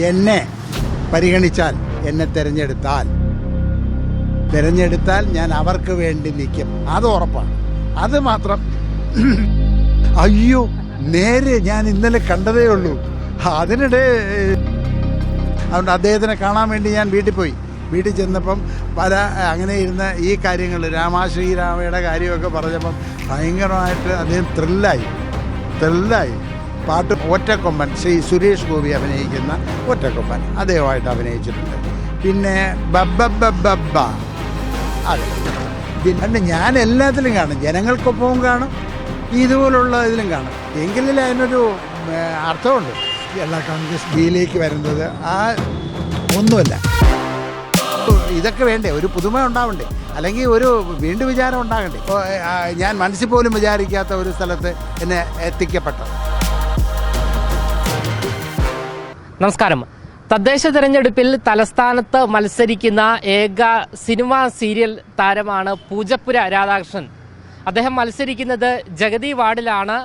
എന്നെ പരിഗണിച്ചാൽ, എന്നെ തിരഞ്ഞെടുത്താൽ ഞാൻ അവർക്ക് വേണ്ടി നിൽക്കും. അത് ഉറപ്പാണ്. അത് മാത്രം. അയ്യോ, നേരെ ഞാൻ ഇന്നലെ കണ്ടതേ ഉള്ളൂ. അതിനിടെ അതുകൊണ്ട് അദ്ദേഹത്തിനെ കാണാൻ വേണ്ടി ഞാൻ വീട്ടിൽ ചെന്നപ്പം അങ്ങനെ ഇരുന്ന ഈ കാര്യങ്ങൾ, ശ്രീരാമയുടെ കാര്യമൊക്കെ പറഞ്ഞപ്പം ഭയങ്കരമായിട്ട് അദ്ദേഹം ത്രില്ലായി. പാട്ട് ഒറ്റക്കൊമ്പൻ, ശ്രീ സുരേഷ് ഗോപി അഭിനയിക്കുന്ന ഒറ്റക്കൊമ്പൻ അദ്ദേഹമായിട്ട് അഭിനയിച്ചിട്ടുണ്ട്. പിന്നെ ബബ്ബ അതെ. പിന്നെ ഞാൻ എല്ലാത്തിലും കാണും, ജനങ്ങൾക്കൊപ്പവും കാണും, ഇതുപോലുള്ള ഇതിലും കാണും. എങ്കിലും അതിനൊരു അർത്ഥമുണ്ട്. എല്ലാ കോൺഗ്രസ് ബിയിലേക്ക് വരുന്നത് ഒന്നുമല്ല. ഇതൊക്കെ വേണ്ടേ, ഒരു പുതുമ ഉണ്ടാവണ്ടേ, അല്ലെങ്കിൽ ഒരു വീണ്ടും വിചാരം ഉണ്ടാകണ്ടേ. ഞാൻ മനസ്സിൽ പോലും വിചാരിക്കാത്ത ഒരു സ്ഥലത്ത് എന്നെ എത്തിക്കപ്പെട്ടത്. നമസ്കാരം. തദ്ദേശ തെരഞ്ഞെടുപ്പിൽ തലസ്ഥാനത്ത് മത്സരിക്കുന്ന ഏക സിനിമ സീരിയൽ താരമാണ് പൂജപ്പുര രാധാകൃഷ്ണൻ. അദ്ദേഹം മത്സരിക്കുന്നത് ജഗതി വാർഡിലാണ്.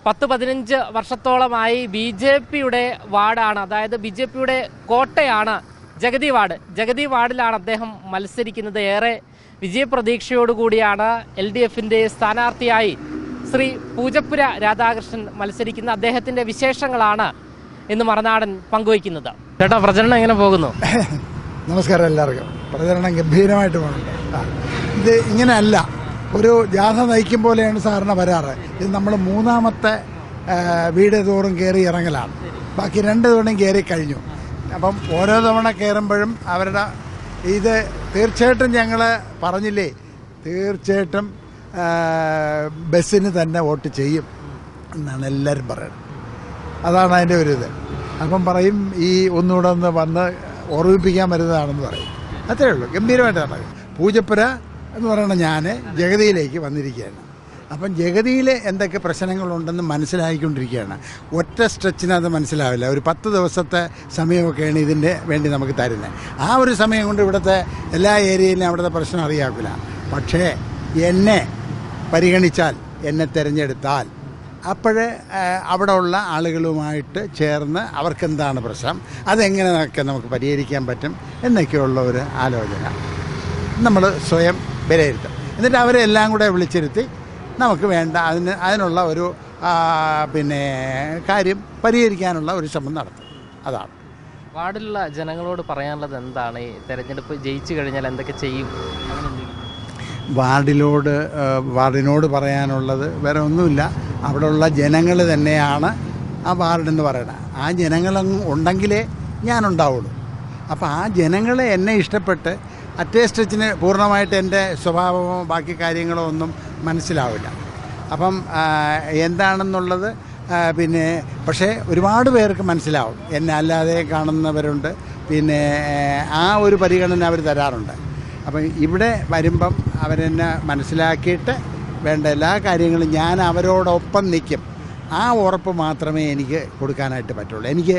10-15 വർഷത്തോളമായി BJPയുടെ വാർഡാണ്, അതായത് BJPയുടെ കോട്ടയാണ് ജഗതി വാർഡിലാണ് അദ്ദേഹം മത്സരിക്കുന്നത്. ഏറെ വിജയപ്രതീക്ഷയോടുകൂടിയാണ് LDFിൻ്റെ സ്ഥാനാർത്ഥിയായി ശ്രീ പൂജപ്പുര രാധാകൃഷ്ണൻ മത്സരിക്കുന്ന. അദ്ദേഹത്തിൻ്റെ വിശേഷങ്ങളാണ് ഇന്ന് മറുനാടൻ പങ്കുവയ്ക്കുന്നത്. ചേട്ടാ, പ്രചരണം എങ്ങനെ പോകുന്നു? നമസ്കാരം എല്ലാവർക്കും. പ്രചരണം ഗംഭീരമായിട്ട് പോകുന്നുണ്ട്. ഇത് ഇങ്ങനെയല്ല, ഒരു ജാഥ നയിക്കും പോലെയാണ് സാറിന് വരാറ്. ഇത് നമ്മൾ 3ാമത്തെ വീട് തോറും കയറി ഇറങ്ങലാണ്. ബാക്കി 2 തവണയും കയറി കഴിഞ്ഞു. അപ്പം ഓരോ തവണ കയറുമ്പോഴും അവരുടെ ഇത് തീർച്ചയായിട്ടും ഞങ്ങൾ പറഞ്ഞില്ലേ, തീർച്ചയായിട്ടും ബസ്സിന് തന്നെ വോട്ട് ചെയ്യും എന്നാണ് എല്ലാവരും പറയുന്നത്. അതാണ് അതിൻ്റെ ഒരു ഇത്. അപ്പം പറയും ഈ ഒന്നുകൂടെ ഒന്ന് വന്ന് ഓർമ്മിപ്പിക്കാൻ വരുന്നതാണെന്ന് പറയും. അത്രേ ഉള്ളൂ. ഗംഭീരമായിട്ടാണ്. പൂജപ്പുര എന്ന് പറയുന്നത് ഞാൻ ജഗതിയിലേക്ക് വന്നിരിക്കുകയാണ്. അപ്പം ജഗതിയിൽ എന്തൊക്കെ പ്രശ്നങ്ങളുണ്ടെന്ന് മനസ്സിലാക്കിക്കൊണ്ടിരിക്കുകയാണ്. ഒറ്റ സ്ട്രെച്ചിനത് മനസ്സിലാവില്ല. ഒരു 10 ദിവസത്തെ സമയമൊക്കെയാണ് ഇതിൻ്റെ വേണ്ടി നമുക്ക് തരുന്നത്. ആ ഒരു സമയം കൊണ്ട് ഇവിടുത്തെ എല്ലാ ഏരിയയിലും അവിടുത്തെ പ്രശ്നം അറിയാക്കില്ല. പക്ഷേ എന്നെ പരിഗണിച്ചാൽ, എന്നെ തിരഞ്ഞെടുത്താൽ, അപ്പോഴേ അവിടെ ഉള്ള ആളുകളുമായിട്ട് ചേർന്ന് അവർക്കെന്താണ് പ്രശ്നം, അതെങ്ങനെയൊക്കെ നമുക്ക് പരിഹരിക്കാൻ പറ്റും എന്നൊക്കെയുള്ള ഒരു ആലോചന നമ്മൾ സ്വയം വിലയിരുത്തും. എന്നിട്ട് അവരെ എല്ലാം കൂടെ വിളിച്ചിരുത്തി നമുക്ക് വേണ്ട അതിനുള്ള ഒരു കാര്യം പരിഹരിക്കാനുള്ള ഒരു ശ്രമം നടത്തും. അതാണ് വാർഡിലുള്ള ജനങ്ങളോട് പറയാനുള്ളത്. എന്താണ് ഈ തെരഞ്ഞെടുപ്പ് ജയിച്ചു കഴിഞ്ഞാൽ എന്തൊക്കെ ചെയ്യും? വാർഡിനോട് പറയാനുള്ളത് വേറെ ഒന്നുമില്ല. അവിടെയുള്ള ജനങ്ങൾ തന്നെയാണ് ആ വാർഡെന്ന് പറയുന്നത്. ആ ജനങ്ങളങ്ങ് ഉണ്ടെങ്കിലേ ഞാനുണ്ടാവുള്ളൂ. അപ്പോൾ ആ ജനങ്ങളെ എന്നെ ഇഷ്ടപ്പെട്ട് അറ്റേ സ്ട്രെച്ചിന് പൂർണ്ണമായിട്ട് എൻ്റെ സ്വഭാവമോ ബാക്കി കാര്യങ്ങളോ ഒന്നും മനസ്സിലാവില്ല. അപ്പം എന്താണെന്നുള്ളത് പക്ഷേ ഒരുപാട് പേർക്ക് മനസ്സിലാവും. എന്നെ അല്ലാതെ കാണുന്നവരുണ്ട്. ആ ഒരു പരിഗണന അവർ തരാറുണ്ട്. അപ്പം ഇവിടെ വരുമ്പം അവരെന്നെ മനസ്സിലാക്കിയിട്ട് വേണ്ട എല്ലാ കാര്യങ്ങളും ഞാൻ അവരോടൊപ്പം നിൽക്കും. ആ ഉറപ്പ് മാത്രമേ എനിക്ക് കൊടുക്കാനായിട്ട് പറ്റുള്ളൂ. എനിക്ക്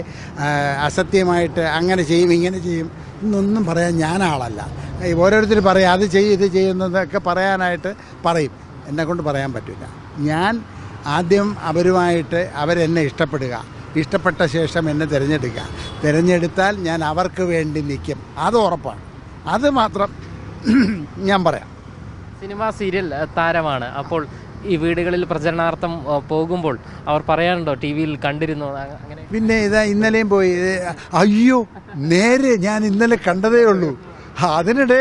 അസത്യമായിട്ട് അങ്ങനെ ചെയ്യും ഇങ്ങനെ ചെയ്യും എന്നൊന്നും പറയാൻ ഞാനാളല്ല. ഓരോരുത്തർ പറയും അത് ചെയ്യും ഇത് ചെയ്യുന്നതൊക്കെ പറയാനായിട്ട് പറയും. എന്നെക്കൊണ്ട് പറയാൻ പറ്റില്ല. ഞാൻ ആദ്യം അവരെന്നെ ഇഷ്ടപ്പെട്ട ശേഷം എന്നെ തിരഞ്ഞെടുത്താൽ ഞാൻ അവർക്ക് വേണ്ടി നിൽക്കും. അത് ഉറപ്പാണ്. അത് മാത്രം ഞാൻ പറയാം. സിനിമ സീരിയൽ താരമാണ്. അപ്പോൾ ഈ വീടുകളിൽ പ്രചരണാർത്ഥം പോകുമ്പോൾ അവർ പറയാനുണ്ടോ, TV കണ്ടിരുന്നു അങ്ങനെ? പിന്നെ ഇന്നലെയും പോയി. അയ്യോ, നേരെ ഞാൻ ഇന്നലെ കണ്ടതേ ഉള്ളൂ. അതിനിടെ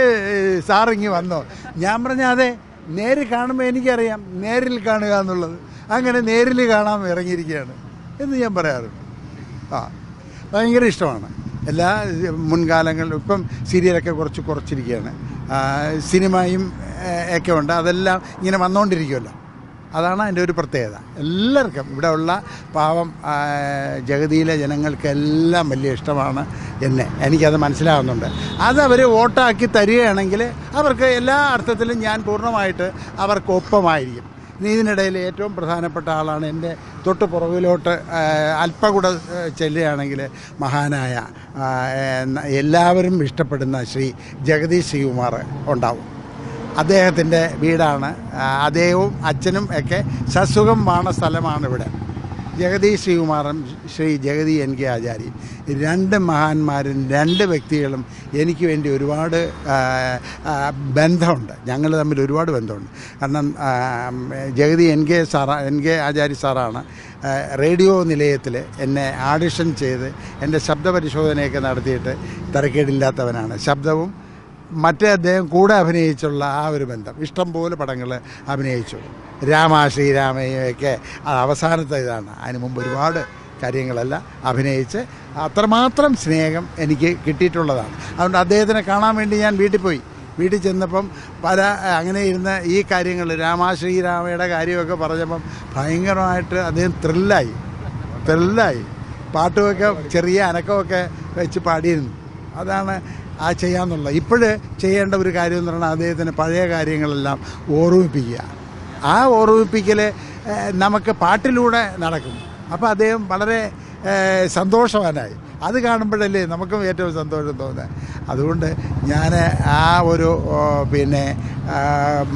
സാറിങ്ങി വന്നോ? ഞാൻ പറഞ്ഞ അതെ, നേരിൽ കാണുമ്പോൾ എനിക്കറിയാം നേരിൽ കാണുക എന്നുള്ളത്. അങ്ങനെ നേരിൽ കാണാൻ ഇറങ്ങിയിരിക്കുകയാണ് എന്ന് ഞാൻ പറയാറുണ്ട്. ഭയങ്കര ഇഷ്ടമാണ്. എല്ലാ മുൻകാലങ്ങളിലും ഇപ്പം സീരിയലൊക്കെ കുറച്ചിരിക്കുകയാണ്. സിനിമയും ഒക്കെ ഉണ്ട്. അതെല്ലാം ഇങ്ങനെ വന്നുകൊണ്ടിരിക്കുമല്ലോ. അതാണ് അതിൻ്റെ ഒരു പ്രത്യേകത. എല്ലാവർക്കും ഇവിടെ ഉള്ള പാവം ജഗതിയിലെ ജനങ്ങൾക്കെല്ലാം വലിയ ഇഷ്ടമാണ് എന്നെ. എനിക്കത് മനസ്സിലാകുന്നുണ്ട്. അതവർ വോട്ടാക്കി തരികയാണെങ്കിൽ അവർക്ക് എല്ലാ അർത്ഥത്തിലും ഞാൻ പൂർണ്ണമായിട്ട് അവർക്കൊപ്പമായിരിക്കും. ഇതിനിടയിൽ ഏറ്റവും പ്രധാനപ്പെട്ട ആളാണ് എൻ്റെ തൊട്ട് പുറകിലോട്ട് അല്പം കൂടെ ചെല്ലുകയാണെങ്കിൽ മഹാനായ എല്ലാവരും ഇഷ്ടപ്പെടുന്ന ശ്രീ ജഗദീഷ് ശ്രീകുമാർ ഉണ്ടാവും. അദ്ദേഹത്തിൻ്റെ വീടാണ്. അദ്ദേഹവും അച്ഛനും ഒക്കെ സസുഖം വാണ സ്ഥലമാണ് ഇവിടെ. ജഗതി ശ്രീകുമാറും ശ്രീ ജഗതി എൻ കെ ആചാര്യയും, രണ്ട് മഹാന്മാരും രണ്ട് വ്യക്തികളും എനിക്ക് വേണ്ടി ഒരുപാട് ബന്ധമുണ്ട്. ഞങ്ങൾ തമ്മിൽ ഒരുപാട് ബന്ധമുണ്ട്. കാരണം ജഗതി എൻ കെ ആചാര്യ സാറാണ് റേഡിയോ നിലയത്തിൽ എന്നെ ആഡിഷൻ ചെയ്ത് എൻ്റെ ശബ്ദപരിശോധനയൊക്കെ നടത്തിയിട്ട് തരക്കേടില്ലാത്തവനാണ്. ശബ്ദവും മറ്റേ അദ്ദേഹം കൂടെ അഭിനയിച്ചുള്ള ആ ഒരു ബന്ധം, ഇഷ്ടംപോലെ പടങ്ങൾ അഭിനയിച്ചു. ശ്രീരാമയൊക്കെ അവസാനത്തെ ഇതാണ്. അതിന് മുമ്പ് ഒരുപാട് കാര്യങ്ങളെല്ലാം അഭിനയിച്ച് അത്രമാത്രം സ്നേഹം എനിക്ക് കിട്ടിയിട്ടുള്ളതാണ്. അതുകൊണ്ട് അദ്ദേഹത്തിനെ കാണാൻ വേണ്ടി ഞാൻ വീട്ടിൽ ചെന്നപ്പം അങ്ങനെ ഇരുന്ന് ഈ കാര്യങ്ങൾ ശ്രീരാമയുടെ കാര്യമൊക്കെ പറഞ്ഞപ്പം ഭയങ്കരമായിട്ട് അദ്ദേഹം ത്രില്ലായി പാട്ടുമൊക്കെ ചെറിയ അനക്കമൊക്കെ വെച്ച് പാടിയിരുന്നു. അതാണ് ആ ചെയ്യാമെന്നുള്ളത്. ഇപ്പോഴ് ചെയ്യേണ്ട ഒരു കാര്യം എന്ന് പറഞ്ഞാൽ അദ്ദേഹത്തിന് പഴയ കാര്യങ്ങളെല്ലാം ഓർമ്മിപ്പിക്കുക. ആ ഓർമ്മിപ്പിക്കൽ നമുക്ക് പാട്ടിലൂടെ നടക്കും. അപ്പോൾ അദ്ദേഹം വളരെ സന്തോഷവാനായി. അത് കാണുമ്പോഴല്ലേ നമുക്കും ഏറ്റവും സന്തോഷം തോന്നുന്നത്. അതുകൊണ്ട് ഞാൻ ആ ഒരു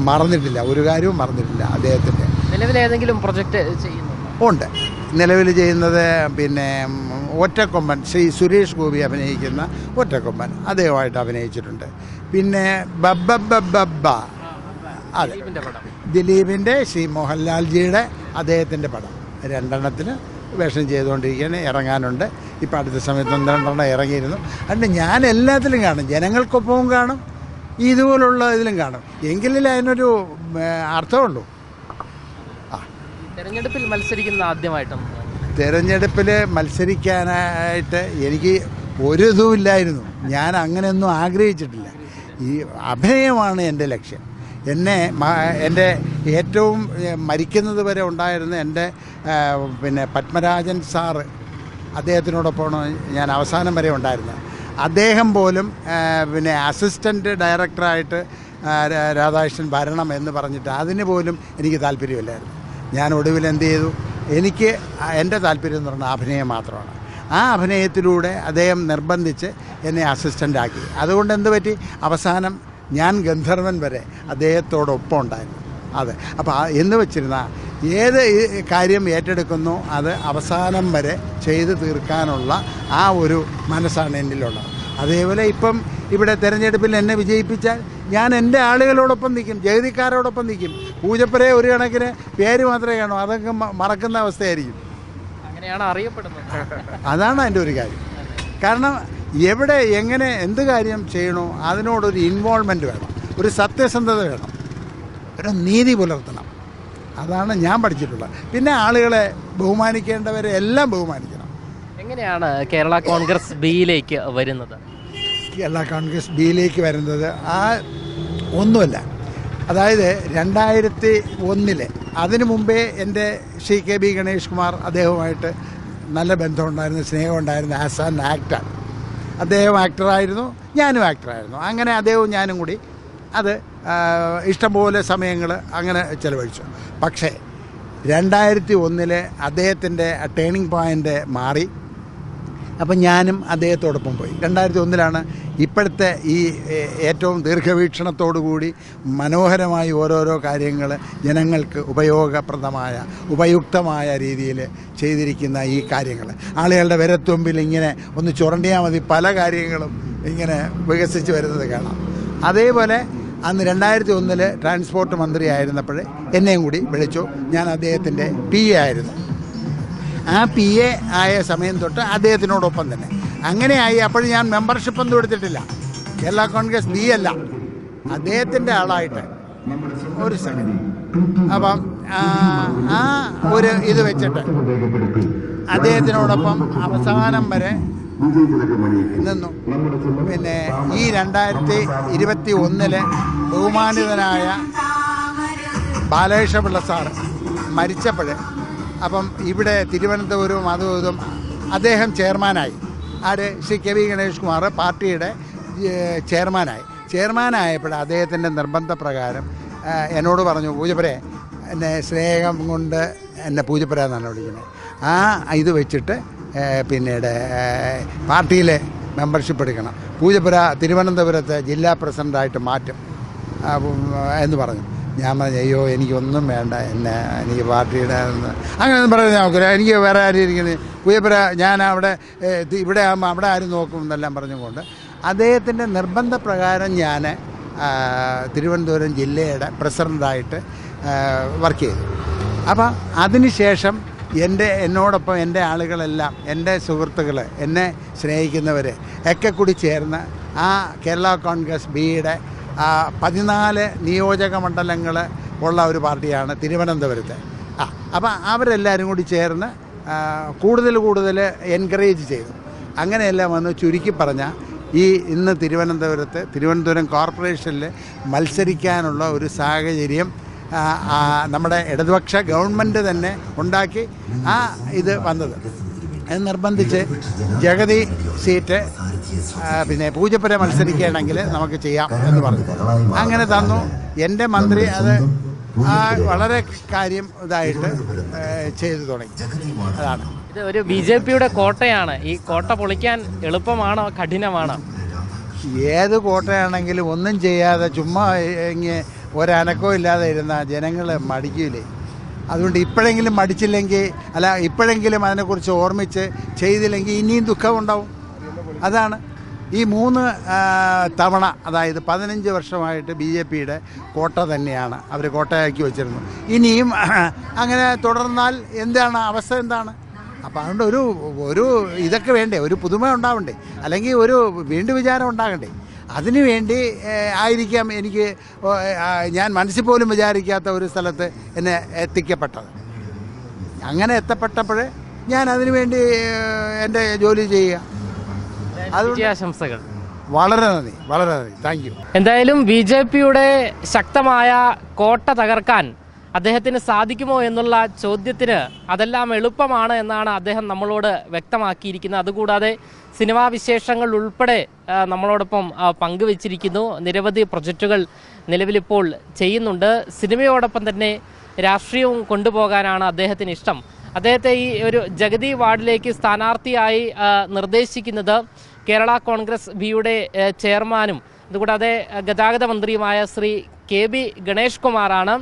മറന്നിട്ടില്ല, ഒരു കാര്യവും മറന്നിട്ടില്ല അദ്ദേഹത്തിൻ്റെ. നിലവിൽ ഏതെങ്കിലും പ്രൊജക്റ്റ് ചെയ്യുന്നുണ്ടോ? ഉണ്ട്. നിലവിൽ ചെയ്യുന്നത് ഒറ്റക്കൊമ്പൻ, ശ്രീ സുരേഷ് ഗോപി അഭിനയിക്കുന്ന ഒറ്റക്കൊമ്പൻ, അദ്ദേഹമായിട്ട് അഭിനയിച്ചിട്ടുണ്ട്. പിന്നെ ബബ്ബ, അതെ, ദിലീപിൻ്റെ, ശ്രീ മോഹൻലാൽജിയുടെ അദ്ദേഹത്തിൻ്റെ പടം 2 വേഷം ചെയ്തുകൊണ്ടിരിക്കുകയാണ്. ഇറങ്ങാനുണ്ട്. ഇപ്പം അടുത്ത സമയത്ത് 2 ഇറങ്ങിയിരുന്നു. അതുകൊണ്ട് ഞാൻ എല്ലാത്തിലും കാണും, ജനങ്ങൾക്കൊപ്പവും കാണും, ഇതുപോലുള്ള ഇതിലും കാണും. എങ്കിലേ അതിനൊരു അർത്ഥമുള്ളൂ. തെരഞ്ഞെടുപ്പിൽ മത്സരിക്കുന്ന ആദ്യമായിട്ടാണ്? തെരഞ്ഞെടുപ്പിൽ മത്സരിക്കാനായിട്ട് എനിക്ക് ഒരു ഇതുമില്ലായിരുന്നു. ഞാൻ അങ്ങനെയൊന്നും ആഗ്രഹിച്ചിട്ടില്ല. ഈ അഭിനയമാണ് എൻ്റെ ലക്ഷ്യം. എൻ്റെ ഏറ്റവും മരിക്കുന്നത് വരെ ഉണ്ടായിരുന്ന എൻ്റെ പത്മരാജൻ സാറ്, അദ്ദേഹത്തിനോടൊപ്പമാണ് ഞാൻ അവസാനം വരെ ഉണ്ടായിരുന്നത്. അദ്ദേഹം പോലും അസിസ്റ്റൻ്റ് ഡയറക്ടറായിട്ട് രാധാകൃഷ്ണൻ ഭരണം എന്ന് പറഞ്ഞിട്ട് അതിന് പോലും എനിക്ക് താല്പര്യമില്ലായിരുന്നു. ഞാൻ ഒടുവിൽ എന്ത് ചെയ്തു? എനിക്ക് എൻ്റെ താല്പര്യം എന്ന് പറഞ്ഞാൽ അഭിനയം മാത്രമാണ്. ആ അഭിനയത്തിലൂടെ അദ്ദേഹം നിർബന്ധിച്ച് എന്നെ അസിസ്റ്റൻ്റാക്കി. അതുകൊണ്ട് എന്ത് പറ്റി? അവസാനം ഞാൻ ഗന്ധർവൻ വരെ അദ്ദേഹത്തോടൊപ്പം ഉണ്ടായിരുന്നു. അതെ. അപ്പോൾ എന്ന് വെച്ചിരുന്ന ഏത് കാര്യം ഏറ്റെടുക്കുന്നു അത് അവസാനം വരെ ചെയ്ത് തീർക്കാനുള്ള ആ ഒരു മനസ്സാണ് എന്നിലുള്ളത്. അതേപോലെ ഇപ്പം ഇവിടെ തെരഞ്ഞെടുപ്പിൽ എന്നെ വിജയിപ്പിച്ചാൽ ഞാൻ എൻ്റെ ആളുകളോടൊപ്പം നിൽക്കും, ജഗതിക്കാരോടൊപ്പം നിൽക്കും. പൂജപ്പുരയെ ഒരു കണക്കിന് പേര് മാത്രമേ കാണൂ, അതൊക്കെ മറക്കുന്ന അവസ്ഥയായിരിക്കും. അങ്ങനെയാണ് അറിയപ്പെടുന്നത്. അതാണ് എൻ്റെ ഒരു കാര്യം. കാരണം എവിടെ എങ്ങനെ എന്ത് കാര്യം ചെയ്യണോ അതിനോടൊരു ഇൻവോൾവ്മെൻറ്റ് വേണം, ഒരു സത്യസന്ധത വേണം, ഒരു നീതി പുലർത്തണം. അതാണ് ഞാൻ പഠിച്ചിട്ടുള്ളത്. പിന്നെ ആളുകളെ ബഹുമാനിക്കേണ്ടവരെ എല്ലാം ബഹുമാനിക്കണം. എങ്ങനെയാണ് കേരള കോൺഗ്രസ് ബിയിലേക്ക് വരുന്നത്? കേരള കോൺഗ്രസ് ബിയിലേക്ക് വരുന്നത് ഒന്നുമല്ല. അതായത് 2001 അതിനു മുമ്പേ എൻ്റെ ശ്രീ കെ ബി ഗണേഷ് കുമാർ, അദ്ദേഹവുമായിട്ട് നല്ല ബന്ധമുണ്ടായിരുന്നു, സ്നേഹമുണ്ടായിരുന്നു. ആസ് ആൻ ആക്ടർ അദ്ദേഹം ആക്ടറായിരുന്നു, ഞാനും ആക്ടറായിരുന്നു. അങ്ങനെ അദ്ദേഹവും ഞാനും കൂടി അത് ഇഷ്ടംപോലെ സമയങ്ങൾ അങ്ങനെ ചിലവഴിച്ചു. പക്ഷേ 2001 അദ്ദേഹത്തിൻ്റെ ടേണിംഗ് പോയിൻ്റ് മാറി. അപ്പം ഞാനും അദ്ദേഹത്തോടൊപ്പം പോയി. 2001 ഇപ്പോഴത്തെ ഈ ഏറ്റവും ദീർഘവീക്ഷണത്തോടുകൂടി മനോഹരമായി ഓരോരോ കാര്യങ്ങൾ ജനങ്ങൾക്ക് ഉപയുക്തമായ രീതിയിൽ ചെയ്തിരിക്കുന്ന ഈ കാര്യങ്ങൾ ആളുകളുടെ വിരത്തുമ്പിൽ ഇങ്ങനെ ഒന്ന് ചുരണ്ടിയാൽ മതി പല കാര്യങ്ങളും ഇങ്ങനെ വികസിച്ച് വരുന്നത് കാണാം. അതേപോലെ അന്ന് 2001 ട്രാൻസ്പോർട്ട് മന്ത്രിയായിരുന്നപ്പോൾ എന്നെയും കൂടി വിളിച്ചു. ഞാൻ അദ്ദേഹത്തിൻ്റെ PA ആയിരുന്നു. ആ PA ആയ സമയം തൊട്ട് അദ്ദേഹത്തിനോടൊപ്പം തന്നെ അങ്ങനെയായി. അപ്പോൾ ഞാൻ മെമ്പർഷിപ്പൊന്നും എടുത്തിട്ടില്ല. കേരള കോൺഗ്രസ് B അല്ല, അദ്ദേഹത്തിൻ്റെ ആളായിട്ട് ഒരു സെക്കൻഡ്. അപ്പം ആ ഒരു ഇത് വെച്ചിട്ട് അദ്ദേഹത്തിനോടൊപ്പം അവസാനം വരെ നിന്നു. പിന്നെ ഈ 2021 ബഹുമാനിതനായ ബാലകൃഷ്ണപിള്ള സാറ് മരിച്ചപ്പോൾ അപ്പം ഇവിടെ തിരുവനന്തപുരവും അതും അദ്ദേഹം ചെയർമാനായി. ശ്രീ കെ വി ഗണേഷ് കുമാർ പാർട്ടിയുടെ ചെയർമാനായപ്പോൾ അദ്ദേഹത്തിൻ്റെ നിർബന്ധപ്രകാരം എന്നോട് പറഞ്ഞു, പൂജപ്പുര എന്നെ സ്നേഹം കൊണ്ട് എന്നെ പൂജപ്പുര എന്നാണ് വിളിക്കുന്നത്, ആ ഇത് വെച്ചിട്ട് പിന്നീട് പാർട്ടിയിലെ മെമ്പർഷിപ്പ് എടുക്കണം, പൂജപ്പുര തിരുവനന്തപുരത്ത് ജില്ലാ പ്രസിഡൻ്റായിട്ട് മാറ്റും എന്ന് പറഞ്ഞു. ഞാൻ പറഞ്ഞു അയ്യോ എനിക്കൊന്നും വേണ്ട എനിക്ക് പാർട്ടിയുടെ അങ്ങനെയൊന്നും പറയുന്നത് നോക്കില്ല, എനിക്ക് വേറെ ആരും ഇരിക്കുന്നത് പുയപ്പുര ഞാൻ അവിടെ ഇവിടെ ആകുമ്പോൾ അവിടെ ആരും നോക്കും എന്നെല്ലാം പറഞ്ഞുകൊണ്ട് അദ്ദേഹത്തിൻ്റെ നിർബന്ധപ്രകാരം ഞാൻ തിരുവനന്തപുരം ജില്ലയുടെ പ്രസിഡൻ്റായിട്ട് വർക്ക് ചെയ്തു. അപ്പം അതിനുശേഷം എന്നോടൊപ്പം എൻ്റെ ആളുകളെല്ലാം, എൻ്റെ സുഹൃത്തുക്കൾ, എന്നെ സ്നേഹിക്കുന്നവർ ഒക്കെ കൂടി ചേർന്ന് ആ കേരള കോൺഗ്രസ് ബിയുടെ 14 നിയോജക മണ്ഡലങ്ങൾ ഉള്ള ഒരു പാർട്ടിയാണ് തിരുവനന്തപുരത്ത്. അപ്പം അവരെല്ലാവരും കൂടി ചേർന്ന് കൂടുതൽ എൻകറേജ് ചെയ്തു. അങ്ങനെയെല്ലാം വന്ന് ചുരുക്കി പറഞ്ഞാൽ ഇന്ന് തിരുവനന്തപുരം കോർപ്പറേഷനിൽ മത്സരിക്കാനുള്ള ഒരു സാഹചര്യം നമ്മുടെ ഇടതുപക്ഷ ഗവൺമെൻറ് തന്നെ ഉണ്ടാക്കി ഇത് വന്നത്. അത് നിർബന്ധിച്ച് ജഗതി സീറ്റ് പിന്നെ പൂജപ്പുര മത്സരിക്കുകയാണെങ്കിൽ നമുക്ക് ചെയ്യാം എന്ന് പറഞ്ഞു. അങ്ങനെ തന്നു. എൻ്റെ മന്ത്രി അത് വളരെ കാര്യം ഇതായിട്ട് ചെയ്തു തുടങ്ങി. അതാണ് ഇത് ഒരു BJPയുടെ കോട്ടയാണ്. ഈ കോട്ട പൊളിക്കാൻ എളുപ്പമാണോ കഠിനമാണോ? ഏത് കോട്ടയാണെങ്കിലും ഒന്നും ചെയ്യാതെ ചുമ്മാ ഒരനക്കവും ഇല്ലാതെ ഇരുന്ന ജനങ്ങൾ മടിക്കില്ലേ. അതുകൊണ്ട് ഇപ്പോഴെങ്കിലും മടിച്ചില്ലെങ്കിൽ ഇപ്പോഴെങ്കിലും അതിനെക്കുറിച്ച് ഓർമ്മിച്ച് ചെയ്തില്ലെങ്കിൽ ഇനിയും ദുഃഖമുണ്ടാവും. അതാണ് ഈ 3 തവണ, അതായത് 15 വർഷമായിട്ട് BJPയുടെ കോട്ട തന്നെയാണ് അവർ കോട്ടയാക്കി വെച്ചിരുന്നു. ഇനിയും അങ്ങനെ തുടർന്നാൽ എന്താണ് അവസ്ഥ എന്താണ്? അപ്പം അതുകൊണ്ട് ഒരു ഇതൊക്കെ വേണ്ടേ, ഒരു പുതുമ ഉണ്ടാവണ്ടേ, അല്ലെങ്കിൽ ഒരു വീണ്ടും വിചാരം ഉണ്ടാകണ്ടേ. അതിനുവേണ്ടി ആയിരിക്കാം ഞാൻ മനസ്സിൽ പോലും വിചാരിക്കാത്ത ഒരു സ്ഥലത്ത് എന്നെ എത്തിക്കപ്പെട്ടത്. അങ്ങനെ എത്തപ്പെട്ടപ്പോൾ ഞാൻ അതിനുവേണ്ടി എൻ്റെ ജോലി ചെയ്യുക. ആശംസകൾ. വളരെ നന്ദി, വളരെ നന്ദി, താങ്ക് യു. എന്തായാലും BJPയുടെ ശക്തമായ കോട്ട തകർക്കാൻ അദ്ദേഹത്തിന് സാധിക്കുമോ എന്നുള്ള ചോദ്യത്തിന് അതെല്ലാം എളുപ്പമാണ് എന്നാണ് അദ്ദേഹം നമ്മളോട് വ്യക്തമാക്കിയിരിക്കുന്നത്. അതുകൂടാതെ സിനിമാ വിശേഷങ്ങൾ ഉൾപ്പെടെ നമ്മളോടൊപ്പം പങ്കുവച്ചിരിക്കുന്നു. നിരവധി പ്രൊജക്റ്റുകൾ നിലവിലിപ്പോൾ ചെയ്യുന്നുണ്ട്. സിനിമയോടൊപ്പം തന്നെ രാഷ്ട്രീയവും കൊണ്ടുപോകാനാണ് അദ്ദേഹത്തിന് ഇഷ്ടം. അദ്ദേഹത്തെ ഈ ഒരു ജഗതി വാർഡിലേക്ക് സ്ഥാനാർത്ഥിയായി നിർദ്ദേശിക്കുന്നത് കേരള കോൺഗ്രസ് ബിയുടെ ചെയർമാനും അതുകൂടാതെ ഗതാഗത മന്ത്രിയുമായ ശ്രീ KB ഗണേഷ് കുമാറാണ്.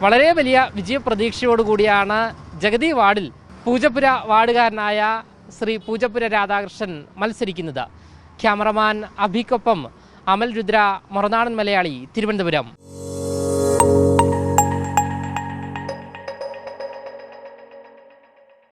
വളരെ വലിയ വിജയപ്രതീക്ഷയോടുകൂടിയാണ് ജഗതി വാർഡിൽ പൂജപ്പുര വാർഡുകാരനായ ശ്രീ പൂജപ്പുര രാധാകൃഷ്ണൻ മത്സരിക്കുന്നത്. ക്യാമറമാൻ അഭിക്കൊപ്പം അമൽ രുദ്ര, മറുനാടൻ മലയാളി, തിരുവനന്തപുരം.